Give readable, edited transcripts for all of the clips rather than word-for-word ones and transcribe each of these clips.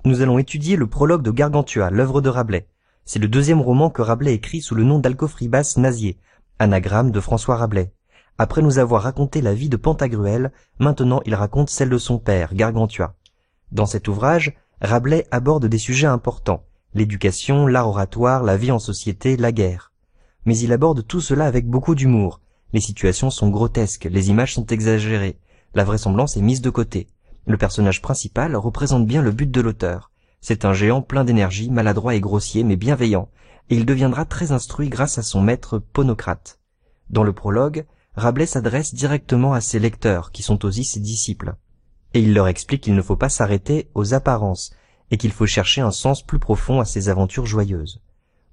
Nous allons étudier le prologue de Gargantua, l'œuvre de Rabelais. C'est le deuxième roman que Rabelais écrit sous le nom d'Alcofribas Nazier, anagramme de François Rabelais. Après nous avoir raconté la vie de Pantagruel, maintenant il raconte celle de son père, Gargantua. Dans cet ouvrage, Rabelais aborde des sujets importants, l'éducation, l'art oratoire, la vie en société, la guerre. Mais il aborde tout cela avec beaucoup d'humour. Les situations sont grotesques, les images sont exagérées, la vraisemblance est mise de côté. Le personnage principal représente bien le but de l'auteur. C'est un géant plein d'énergie, maladroit et grossier, mais bienveillant, et il deviendra très instruit grâce à son maître Ponocrate. Dans le prologue, Rabelais s'adresse directement à ses lecteurs, qui sont aussi ses disciples. Et il leur explique qu'il ne faut pas s'arrêter aux apparences, et qu'il faut chercher un sens plus profond à ces aventures joyeuses.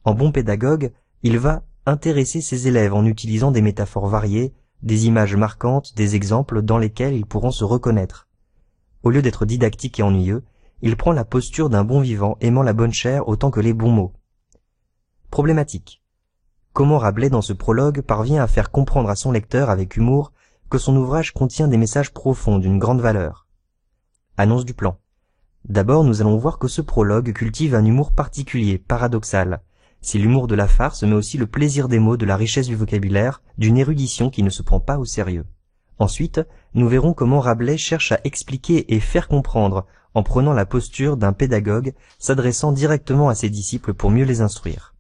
En bon pédagogue, il va intéresser ses élèves en utilisant des métaphores variées, des images marquantes, des exemples dans lesquels ils pourront se reconnaître. Au lieu d'être didactique et ennuyeux, il prend la posture d'un bon vivant aimant la bonne chair autant que les bons mots. Problématique. Comment Rabelais dans ce prologue parvient à faire comprendre à son lecteur avec humour que son ouvrage contient des messages profonds d'une grande valeur. Annonce du plan. D'abord, nous allons voir que ce prologue cultive un humour particulier, paradoxal. C'est l'humour de la farce, mais aussi le plaisir des mots, de la richesse du vocabulaire, d'une érudition qui ne se prend pas au sérieux. Ensuite, nous verrons comment Rabelais cherche à expliquer et faire comprendre en prenant la posture d'un pédagogue s'adressant directement à ses disciples pour mieux les instruire.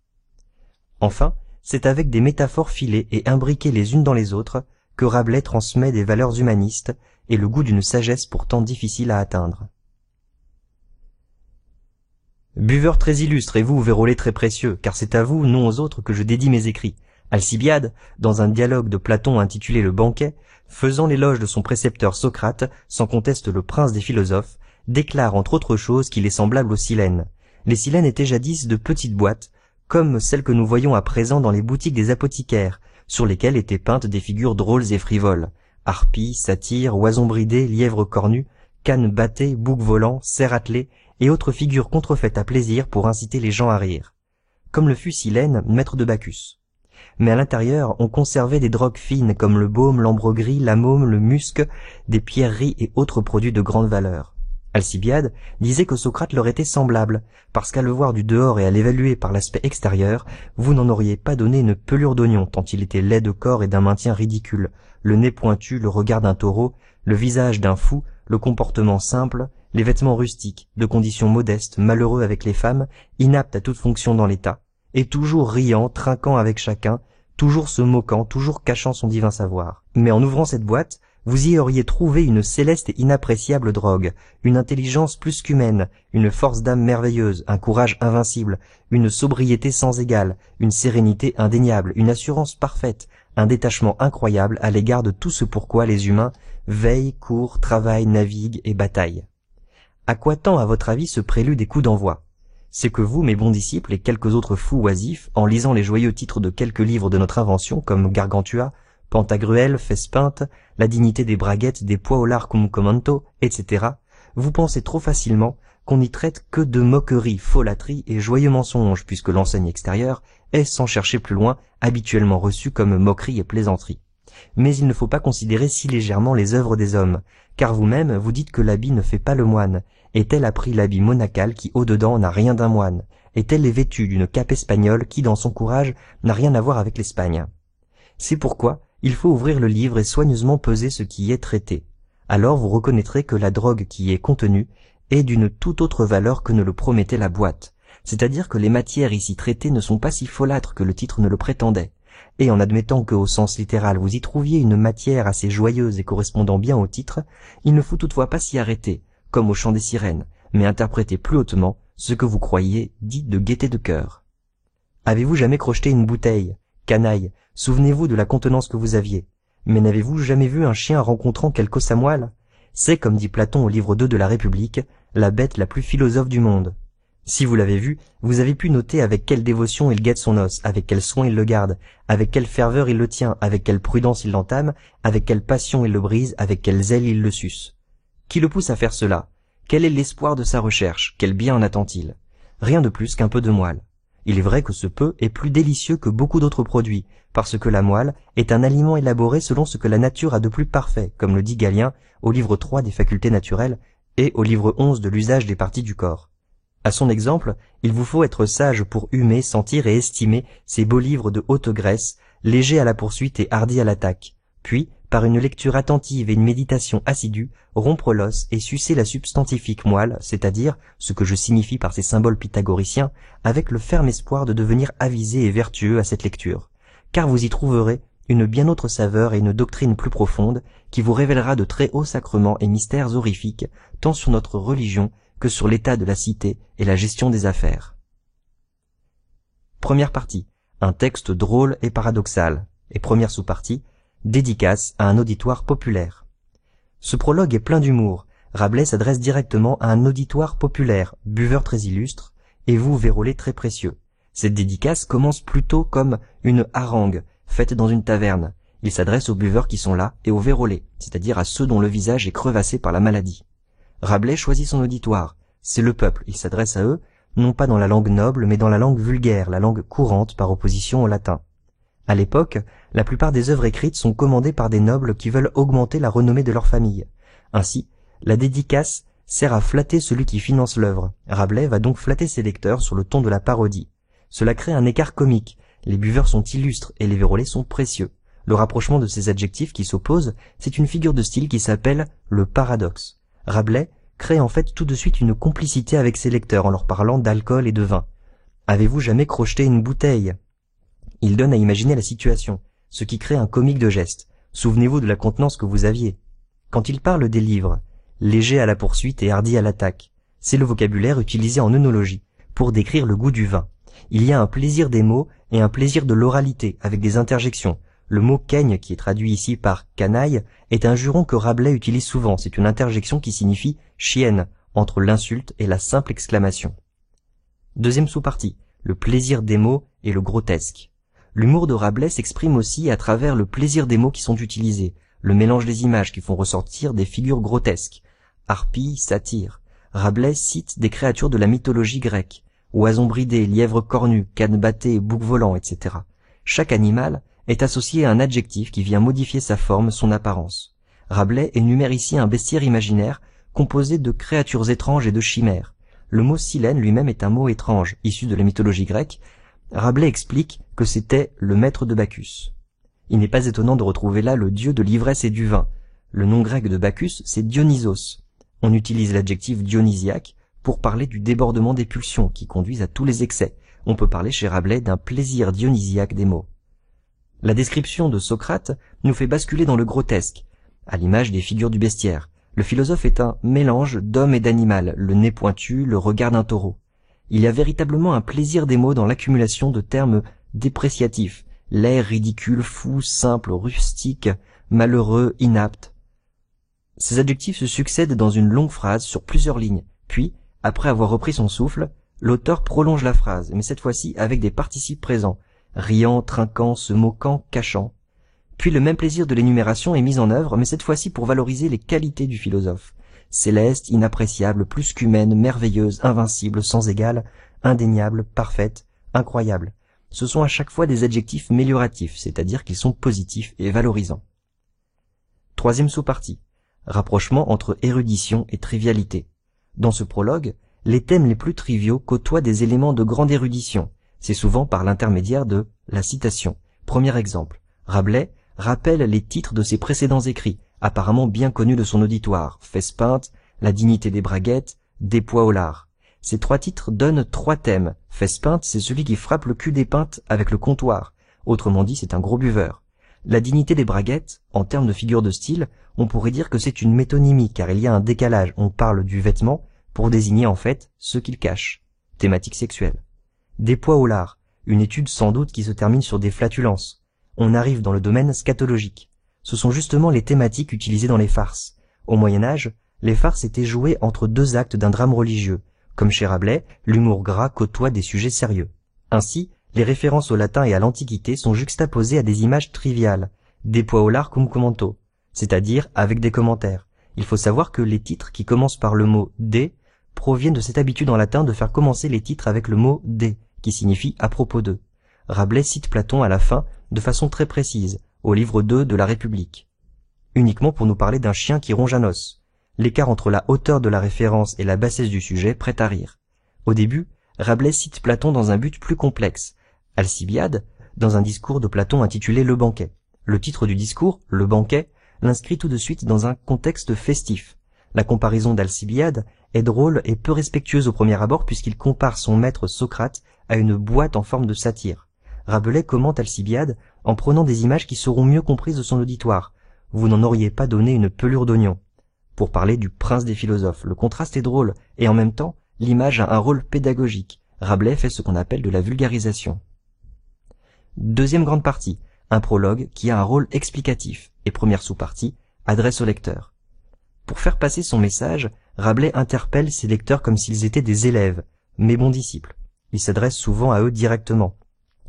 Enfin, c'est avec des métaphores filées et imbriquées les unes dans les autres que Rabelais transmet des valeurs humanistes et le goût d'une sagesse pourtant difficile à atteindre. Buveur très illustre et vous, vérolé très précieux, car c'est à vous, non aux autres, que je dédie mes écrits. Alcibiade, dans un dialogue de Platon intitulé Le Banquet, faisant l'éloge de son précepteur Socrate, sans conteste le prince des philosophes, déclare entre autres choses qu'il est semblable aux silènes. Les silènes étaient jadis de petites boîtes, comme celles que nous voyons à présent dans les boutiques des apothicaires, sur lesquelles étaient peintes des figures drôles et frivoles. Harpies, satyres, oisons bridées, lièvres cornus, cannes battées, boucs volants, cerfs attelés, et autres figures contrefaites à plaisir pour inciter les gens à rire. Comme le fut Silène, maître de Bacchus. Mais à l'intérieur, on conservait des drogues fines comme le baume, l'ambre gris, la maume, le musc, des pierreries et autres produits de grande valeur. Alcibiade disait que Socrate leur était semblable, parce qu'à le voir du dehors et à l'évaluer par l'aspect extérieur, vous n'en auriez pas donné une pelure d'oignon tant il était laid de corps et d'un maintien ridicule, le nez pointu, le regard d'un taureau, le visage d'un fou, le comportement simple, les vêtements rustiques, de condition modeste, malheureux avec les femmes, inapte à toute fonction dans l'État, et toujours riant, trinquant avec chacun, toujours se moquant, toujours cachant son divin savoir. Mais en ouvrant cette boîte, vous y auriez trouvé une céleste et inappréciable drogue, une intelligence plus qu'humaine, une force d'âme merveilleuse, un courage invincible, une sobriété sans égale, une sérénité indéniable, une assurance parfaite, un détachement incroyable à l'égard de tout ce pourquoi les humains veillent, courent, travaillent, naviguent et bataillent. À quoi tend à votre avis ce prélude et coup d'envoi? C'est que vous, mes bons disciples et quelques autres fous oisifs, en lisant les joyeux titres de quelques livres de notre invention, comme Gargantua, Pantagruel, Fesse-Pinte, La dignité des braguettes, des pois au lard cum commento, etc., vous pensez trop facilement qu'on n'y traite que de moqueries, folâtries et joyeux mensonges, puisque l'enseigne extérieure est, sans chercher plus loin, habituellement reçue comme moquerie et plaisanterie. Mais il ne faut pas considérer si légèrement les œuvres des hommes, car vous-même vous dites que l'habit ne fait pas le moine, et tel a pris l'habit monacal qui au-dedans n'a rien d'un moine, et tel est vêtu d'une cape espagnole qui dans son courage n'a rien à voir avec l'Espagne. C'est pourquoi il faut ouvrir le livre et soigneusement peser ce qui y est traité. Alors vous reconnaîtrez que la drogue qui y est contenue est d'une toute autre valeur que ne le promettait la boîte, c'est-à-dire que les matières ici traitées ne sont pas si folâtres que le titre ne le prétendait, et en admettant que au sens littéral vous y trouviez une matière assez joyeuse et correspondant bien au titre, il ne faut toutefois pas s'y arrêter, comme au chant des sirènes, mais interpréter plus hautement ce que vous croyiez dit de gaieté de cœur. Avez-vous jamais crocheté une bouteille? Canaille, souvenez-vous de la contenance que vous aviez. Mais n'avez-vous jamais vu un chien rencontrant quelque os à moelle? C'est, comme dit Platon au livre 2 de la République, la bête la plus philosophe du monde. Si vous l'avez vu, vous avez pu noter avec quelle dévotion il guette son os, avec quel soin il le garde, avec quelle ferveur il le tient, avec quelle prudence il l'entame, avec quelle passion il le brise, avec quel zèle il le suce. Qui le pousse à faire cela? Quel est l'espoir de sa recherche? Quel bien en attend-il? Rien de plus qu'un peu de moelle. Il est vrai que ce peu est plus délicieux que beaucoup d'autres produits, parce que la moelle est un aliment élaboré selon ce que la nature a de plus parfait, comme le dit Galien au livre 3 des facultés naturelles et au livre 11 de l'usage des parties du corps. À son exemple, il vous faut être sage pour humer, sentir et estimer ces beaux livres de haute Grèce, légers à la poursuite et hardis à l'attaque, puis, par une lecture attentive et une méditation assidue, rompre l'os et sucer la substantifique moelle, c'est-à-dire, ce que je signifie par ces symboles pythagoriciens, avec le ferme espoir de devenir avisé et vertueux à cette lecture, car vous y trouverez une bien autre saveur et une doctrine plus profonde, qui vous révélera de très hauts sacrements et mystères horrifiques, tant sur notre religion que sur l'état de la cité et la gestion des affaires. Première partie, un texte drôle et paradoxal, et première sous-partie, dédicace à un auditoire populaire. Ce prologue est plein d'humour. Rabelais s'adresse directement à un auditoire populaire, buveur très illustre, et vous vérolés très précieux. Cette dédicace commence plutôt comme une harangue, faite dans une taverne. Il s'adresse aux buveurs qui sont là et aux vérolés, c'est-à-dire à ceux dont le visage est crevassé par la maladie. Rabelais choisit son auditoire. C'est le peuple. Il s'adresse à eux, non pas dans la langue noble, mais dans la langue vulgaire, la langue courante par opposition au latin. À l'époque, la plupart des œuvres écrites sont commandées par des nobles qui veulent augmenter la renommée de leur famille. Ainsi, la dédicace sert à flatter celui qui finance l'œuvre. Rabelais va donc flatter ses lecteurs sur le ton de la parodie. Cela crée un écart comique. Les buveurs sont illustres et les vérolés sont précieux. Le rapprochement de ces adjectifs qui s'opposent, c'est une figure de style qui s'appelle le paradoxe. Rabelais crée en fait tout de suite une complicité avec ses lecteurs en leur parlant d'alcool et de vin. Avez-vous jamais crocheté une bouteille? Il donne à imaginer la situation, ce qui crée un comique de geste. Souvenez-vous de la contenance que vous aviez. Quand il parle des livres, léger à la poursuite et hardi à l'attaque, c'est le vocabulaire utilisé en œnologie, pour décrire le goût du vin. Il y a un plaisir des mots et un plaisir de l'oralité, avec des interjections. Le mot queigne, qui est traduit ici par canaille, est un juron que Rabelais utilise souvent. C'est une interjection qui signifie chienne, entre l'insulte et la simple exclamation. Deuxième sous-partie, le plaisir des mots et le grotesque. L'humour de Rabelais s'exprime aussi à travers le plaisir des mots qui sont utilisés, le mélange des images qui font ressortir des figures grotesques. Harpie, satyre. Rabelais cite des créatures de la mythologie grecque, oisons bridés, lièvres cornus, cannes battées, boucs volants, etc. Chaque animal est associé à un adjectif qui vient modifier sa forme, son apparence. Rabelais énumère ici un bestiaire imaginaire composé de créatures étranges et de chimères. Le mot silène lui-même est un mot étrange, issu de la mythologie grecque. Rabelais explique que c'était le maître de Bacchus. Il n'est pas étonnant de retrouver là le dieu de l'ivresse et du vin. Le nom grec de Bacchus, c'est Dionysos. On utilise l'adjectif dionysiaque pour parler du débordement des pulsions qui conduisent à tous les excès. On peut parler chez Rabelais d'un plaisir dionysiaque des mots. La description de Socrate nous fait basculer dans le grotesque, à l'image des figures du bestiaire. Le philosophe est un mélange d'homme et d'animal, le nez pointu, le regard d'un taureau. Il y a véritablement un plaisir des mots dans l'accumulation de termes dépréciatifs, laid, ridicule, fou, simple, rustique, malheureux, inapte. Ces adjectifs se succèdent dans une longue phrase sur plusieurs lignes, puis, après avoir repris son souffle, l'auteur prolonge la phrase, mais cette fois-ci avec des participes présents, riant, trinquant, se moquant, cachant. Puis le même plaisir de l'énumération est mis en œuvre, mais cette fois-ci pour valoriser les qualités du philosophe. Céleste, inappréciable, plus qu'humaine, merveilleuse, invincible, sans égale, indéniable, parfaite, incroyable. Ce sont à chaque fois des adjectifs mélioratifs, c'est-à-dire qu'ils sont positifs et valorisants. Troisième sous-partie. Rapprochement entre érudition et trivialité. Dans ce prologue, les thèmes les plus triviaux côtoient des éléments de grande érudition. C'est souvent par l'intermédiaire de la citation. Premier exemple. Rabelais rappelle les titres de ses précédents écrits, apparemment bien connus de son auditoire, Fesse-peinte, La dignité des braguettes, Des pois au lard. Ces trois titres donnent trois thèmes. Fesse-peinte, c'est celui qui frappe le cul des peintes avec le comptoir. Autrement dit, c'est un gros buveur. La dignité des braguettes, en termes de figure de style, on pourrait dire que c'est une métonymie, car il y a un décalage. On parle du vêtement pour désigner en fait ce qu'il cache. Thématique sexuelle. Des pois au lard, une étude sans doute qui se termine sur des flatulences. On arrive dans le domaine scatologique. Ce sont justement les thématiques utilisées dans les farces. Au Moyen-Âge, les farces étaient jouées entre deux actes d'un drame religieux. Comme chez Rabelais, l'humour gras côtoie des sujets sérieux. Ainsi, les références au latin et à l'Antiquité sont juxtaposées à des images triviales, des pois au lard cum commento, c'est-à-dire avec des commentaires. Il faut savoir que les titres qui commencent par le mot « de » proviennent de cette habitude en latin de faire commencer les titres avec le mot « de », qui signifie « à propos de ». Rabelais cite Platon à la fin de façon très précise, au livre 2 de la République, uniquement pour nous parler d'un chien qui ronge un os. L'écart entre la hauteur de la référence et la bassesse du sujet prête à rire. Au début, Rabelais cite Platon dans un but plus complexe, Alcibiade dans un discours de Platon intitulé Le banquet. Le titre du discours, Le banquet, l'inscrit tout de suite dans un contexte festif. La comparaison d'Alcibiade est drôle et peu respectueuse au premier abord puisqu'il compare son maître Socrate à une boîte en forme de satyre. Rabelais commente Alcibiade en prenant des images qui seront mieux comprises de son auditoire. Vous n'en auriez pas donné une pelure d'oignon. Pour parler du prince des philosophes, le contraste est drôle et en même temps, l'image a un rôle pédagogique. Rabelais fait ce qu'on appelle de la vulgarisation. Deuxième grande partie, un prologue qui a un rôle explicatif et première sous-partie, adresse au lecteur. Pour faire passer son message, Rabelais interpelle ses lecteurs comme s'ils étaient des élèves, mes bons disciples. Il s'adresse souvent à eux directement.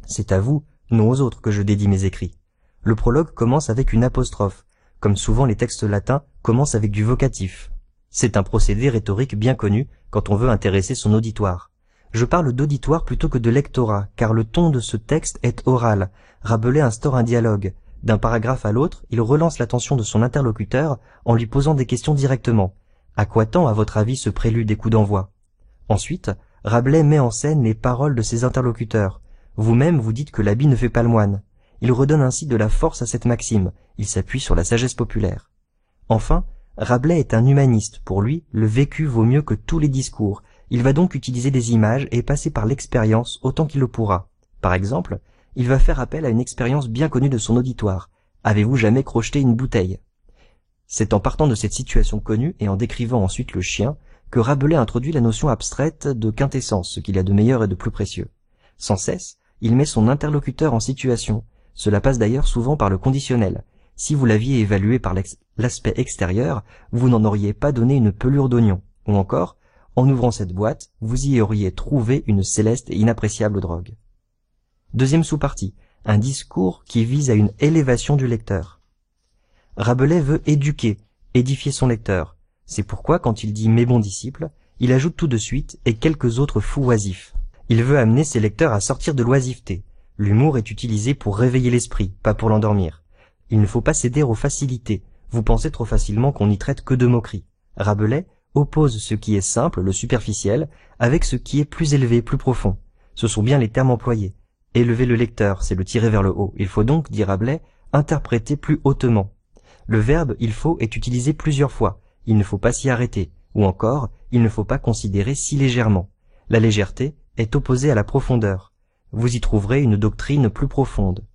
C'est à vous, non aux autres, que je dédie mes écrits. Le prologue commence avec une apostrophe, comme souvent les textes latins commencent avec du vocatif. C'est un procédé rhétorique bien connu quand on veut intéresser son auditoire. Je parle d'auditoire plutôt que de lectorat, car le ton de ce texte est oral. Rabelais instaure un dialogue. D'un paragraphe à l'autre, il relance l'attention de son interlocuteur en lui posant des questions directement. À quoi tend, à votre avis, ce prélude des coups d'envoi? Ensuite, Rabelais met en scène les paroles de ses interlocuteurs. Vous-même vous dites que l'habit ne fait pas le moine. Il redonne ainsi de la force à cette maxime. Il s'appuie sur la sagesse populaire. Enfin, Rabelais est un humaniste. Pour lui, le vécu vaut mieux que tous les discours. Il va donc utiliser des images et passer par l'expérience autant qu'il le pourra. Par exemple, il va faire appel à une expérience bien connue de son auditoire. Avez-vous jamais crocheté une bouteille? C'est en partant de cette situation connue et en décrivant ensuite le chien que Rabelais introduit la notion abstraite de quintessence, ce qu'il y a de meilleur et de plus précieux. Sans cesse, il met son interlocuteur en situation. Cela passe d'ailleurs souvent par le conditionnel. Si vous l'aviez évalué par l'aspect extérieur, vous n'en auriez pas donné une pelure d'oignon. Ou encore, en ouvrant cette boîte, vous y auriez trouvé une céleste et inappréciable drogue. Deuxième sous-partie, un discours qui vise à une élévation du lecteur. Rabelais veut éduquer, édifier son lecteur. C'est pourquoi, quand il dit « mes bons disciples », il ajoute tout de suite « et quelques autres fous oisifs ». Il veut amener ses lecteurs à sortir de l'oisiveté. L'humour est utilisé pour réveiller l'esprit, pas pour l'endormir. Il ne faut pas céder aux facilités. Vous pensez trop facilement qu'on n'y traite que de moqueries. Rabelais oppose ce qui est simple, le superficiel, avec ce qui est plus élevé, plus profond. Ce sont bien les termes employés. Élever le lecteur, c'est le tirer vers le haut. Il faut donc, dit Rabelais, interpréter plus hautement. Le verbe « il faut » est utilisé plusieurs fois. Il ne faut pas s'y arrêter. Ou encore, il ne faut pas considérer si légèrement. La légèreté est opposée à la profondeur. Vous y trouverez une doctrine plus profonde.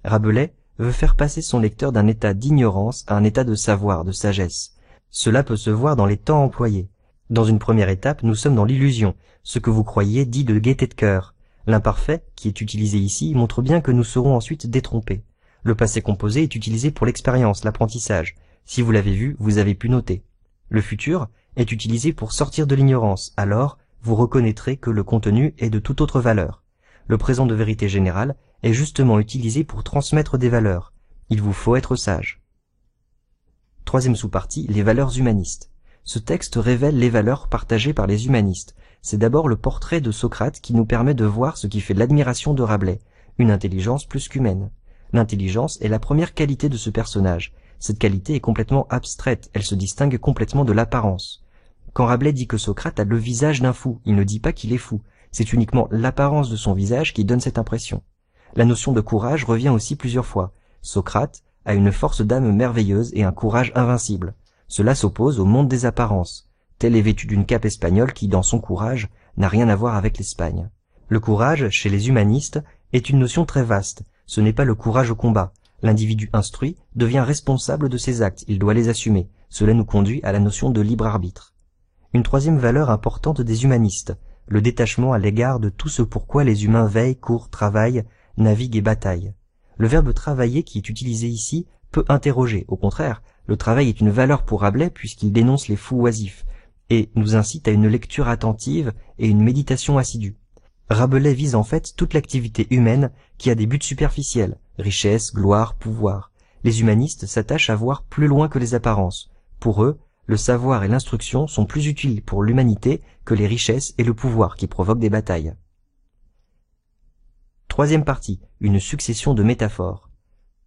Rabelais veut faire passer son lecteur d'un état d'ignorance à un état de savoir, de sagesse. Cela peut se voir dans les temps employés. Dans une première étape, nous sommes dans l'illusion, ce que vous croyez dit de gaieté de cœur. L'imparfait, qui est utilisé ici, montre bien que nous serons ensuite détrompés. Le passé composé est utilisé pour l'expérience, l'apprentissage. Si vous l'avez vu, vous avez pu noter. Le futur est utilisé pour sortir de l'ignorance, alors vous reconnaîtrez que le contenu est de toute autre valeur. Le présent de vérité générale est justement utilisé pour transmettre des valeurs. Il vous faut être sage. Troisième sous-partie, les valeurs humanistes. Ce texte révèle les valeurs partagées par les humanistes. C'est d'abord le portrait de Socrate qui nous permet de voir ce qui fait l'admiration de Rabelais, une intelligence plus qu'humaine. L'intelligence est la première qualité de ce personnage. Cette qualité est complètement abstraite, elle se distingue complètement de l'apparence. Quand Rabelais dit que Socrate a le visage d'un fou, il ne dit pas qu'il est fou. C'est uniquement l'apparence de son visage qui donne cette impression. La notion de courage revient aussi plusieurs fois. Socrate a une force d'âme merveilleuse et un courage invincible. Cela s'oppose au monde des apparences. Tel est vêtu d'une cape espagnole qui, dans son courage, n'a rien à voir avec l'Espagne. Le courage, chez les humanistes, est une notion très vaste. Ce n'est pas le courage au combat. L'individu instruit devient responsable de ses actes, il doit les assumer. Cela nous conduit à la notion de libre arbitre. Une troisième valeur importante des humanistes, le détachement à l'égard de tout ce pourquoi les humains veillent, courent, travaillent, naviguent et bataillent. Le verbe travailler qui est utilisé ici peut interroger. Au contraire, le travail est une valeur pour Rabelais puisqu'il dénonce les fous oisifs et nous incite à une lecture attentive et une méditation assidue. Rabelais vise en fait toute l'activité humaine qui a des buts superficiels, richesse, gloire, pouvoir. Les humanistes s'attachent à voir plus loin que les apparences. Pour eux, le savoir et l'instruction sont plus utiles pour l'humanité que les richesses et le pouvoir qui provoquent des batailles. Troisième partie, une succession de métaphores.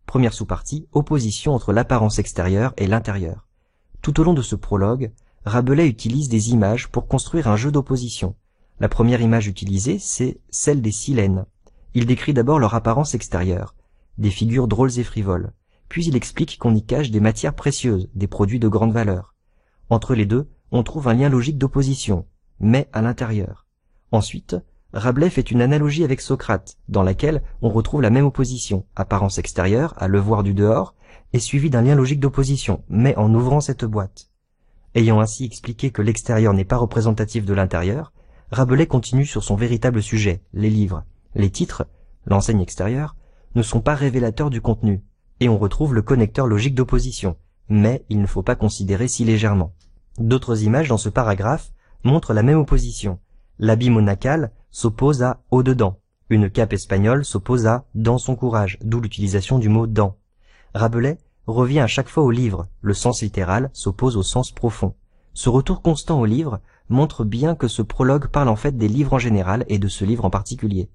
Première sous-partie, opposition entre l'apparence extérieure et l'intérieur. Tout au long de ce prologue, Rabelais utilise des images pour construire un jeu d'opposition. La première image utilisée, c'est celle des silènes. Il décrit d'abord leur apparence extérieure, des figures drôles et frivoles. Puis il explique qu'on y cache des matières précieuses, des produits de grande valeur. Entre les deux, on trouve un lien logique d'opposition, mais à l'intérieur. Ensuite, Rabelais fait une analogie avec Socrate, dans laquelle on retrouve la même opposition, apparence extérieure, à le voir du dehors, et suivie d'un lien logique d'opposition, mais en ouvrant cette boîte. Ayant ainsi expliqué que l'extérieur n'est pas représentatif de l'intérieur, Rabelais continue sur son véritable sujet, les livres. Les titres, l'enseigne extérieure, ne sont pas révélateurs du contenu, et on retrouve le connecteur logique d'opposition, mais il ne faut pas considérer si légèrement. D'autres images dans ce paragraphe montrent la même opposition. L'habit monacal s'oppose à au-dedans. Une cape espagnole s'oppose à dans son courage, d'où l'utilisation du mot dans. Rabelais revient à chaque fois au livre, le sens littéral s'oppose au sens profond. Ce retour constant au livre montre bien que ce prologue parle en fait des livres en général et de ce livre en particulier.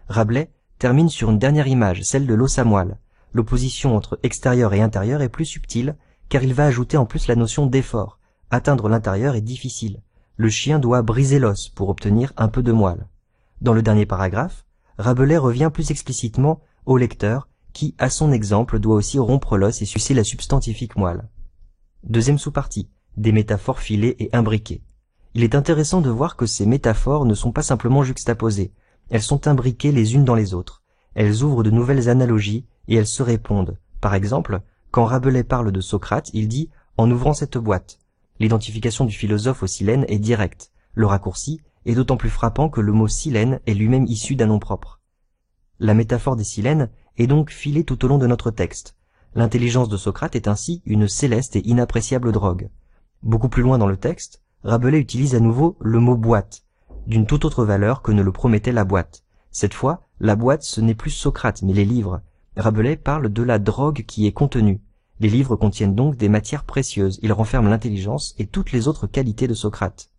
Rabelais termine sur une dernière image, celle de l'os à moelle. L'opposition entre extérieur et intérieur est plus subtile, car il va ajouter en plus la notion d'effort. Atteindre l'intérieur est difficile. Le chien doit briser l'os pour obtenir un peu de moelle. Dans le dernier paragraphe, Rabelais revient plus explicitement au lecteur qui, à son exemple, doit aussi rompre l'os et sucer la substantifique moelle. Deuxième sous-partie, des métaphores filées et imbriquées. Il est intéressant de voir que ces métaphores ne sont pas simplement juxtaposées, elles sont imbriquées les unes dans les autres. Elles ouvrent de nouvelles analogies et elles se répondent. Par exemple, quand Rabelais parle de Socrate, il dit « en ouvrant cette boîte ». L'identification du philosophe aux silènes est directe. Le raccourci est d'autant plus frappant que le mot silène est lui-même issu d'un nom propre. La métaphore des silènes est donc filée tout au long de notre texte. L'intelligence de Socrate est ainsi une céleste et inappréciable drogue. Beaucoup plus loin dans le texte, Rabelais utilise à nouveau le mot boîte, d'une toute autre valeur que ne le promettait la boîte. Cette fois, la boîte ce n'est plus Socrate mais les livres. Rabelais parle de la drogue qui est contenue. Les livres contiennent donc des matières précieuses, ils renferment l'intelligence et toutes les autres qualités de Socrate.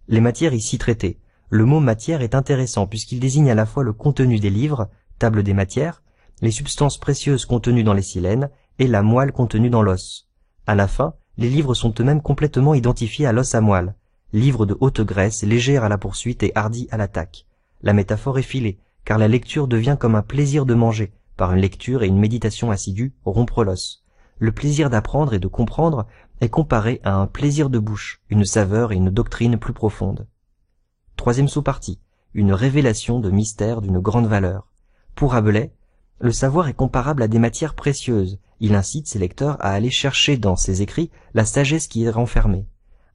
Les matières ici traitées. Le mot matière est intéressant puisqu'il désigne à la fois le contenu des livres, table des matières, les substances précieuses contenues dans les silènes et la moelle contenue dans l'os. À la fin, les livres sont eux-mêmes complètement identifiés à l'os à moelle. Livres de haute graisse, légère à la poursuite et hardi à l'attaque. La métaphore est filée, car la lecture devient comme un plaisir de manger. Par une lecture et une méditation assidue, rompre l'os. Le plaisir d'apprendre et de comprendre est comparé à un plaisir de bouche, une saveur et une doctrine plus profonde. Troisième sous-partie, une révélation de mystère d'une grande valeur. Pour Rabelais, le savoir est comparable à des matières précieuses. Il incite ses lecteurs à aller chercher dans ses écrits la sagesse qui est renfermée.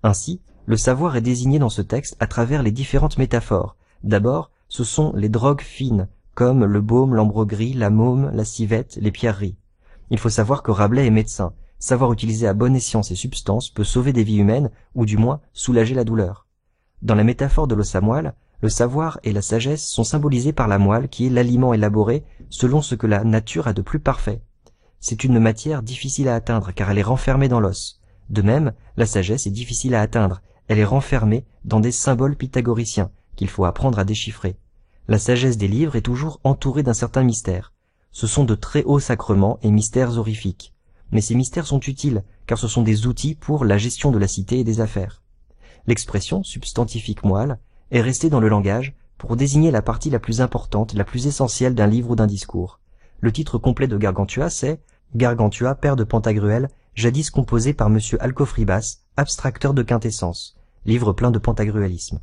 Ainsi, le savoir est désigné dans ce texte à travers les différentes métaphores. D'abord, ce sont les drogues fines, comme le baume, l'ambre gris, la môme, la civette, les pierreries. Il faut savoir que Rabelais est médecin. Savoir utiliser à bon escient ces substances peut sauver des vies humaines, ou du moins soulager la douleur. Dans la métaphore de l'os à moelle, le savoir et la sagesse sont symbolisés par la moelle qui est l'aliment élaboré selon ce que la nature a de plus parfait. C'est une matière difficile à atteindre car elle est renfermée dans l'os. De même, la sagesse est difficile à atteindre, elle est renfermée dans des symboles pythagoriciens qu'il faut apprendre à déchiffrer. La sagesse des livres est toujours entourée d'un certain mystère. Ce sont de très hauts sacrements et mystères horrifiques. Mais ces mystères sont utiles, car ce sont des outils pour la gestion de la cité et des affaires. L'expression substantifique moelle est restée dans le langage pour désigner la partie la plus importante, la plus essentielle d'un livre ou d'un discours. Le titre complet de Gargantua, c'est « Gargantua, père de Pantagruel, jadis composé par M. Alcofribas, abstracteur de quintessence », livre plein de pantagruélisme.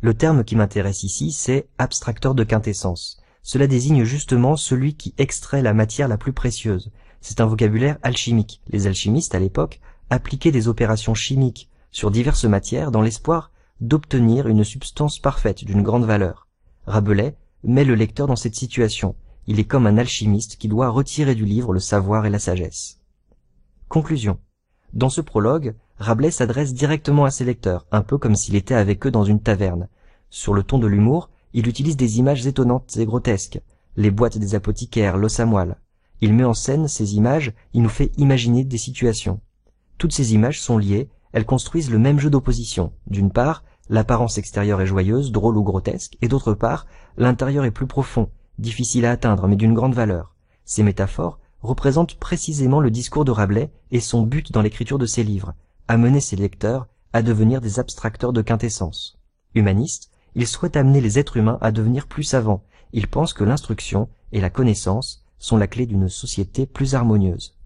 Le terme qui m'intéresse ici, c'est « abstracteur de quintessence ». Cela désigne justement celui qui extrait la matière la plus précieuse. C'est un vocabulaire alchimique. Les alchimistes, à l'époque, appliquaient des opérations chimiques sur diverses matières dans l'espoir d'obtenir une substance parfaite d'une grande valeur. Rabelais met le lecteur dans cette situation. Il est comme un alchimiste qui doit retirer du livre le savoir et la sagesse. Conclusion. Dans ce prologue, Rabelais s'adresse directement à ses lecteurs, un peu comme s'il était avec eux dans une taverne. Sur le ton de l'humour, il utilise des images étonnantes et grotesques, les boîtes des apothicaires, l'os à moelle. Il met en scène ces images, il nous fait imaginer des situations. Toutes ces images sont liées, elles construisent le même jeu d'opposition. D'une part, l'apparence extérieure est joyeuse, drôle ou grotesque, et d'autre part, l'intérieur est plus profond, difficile à atteindre mais d'une grande valeur. Ces métaphores représentent précisément le discours de Rabelais et son but dans l'écriture de ses livres, amener ses lecteurs à devenir des abstracteurs de quintessence. Humanistes, Il souhaite amener les êtres humains à devenir plus savants. Il pense que l'instruction et la connaissance sont la clé d'une société plus harmonieuse.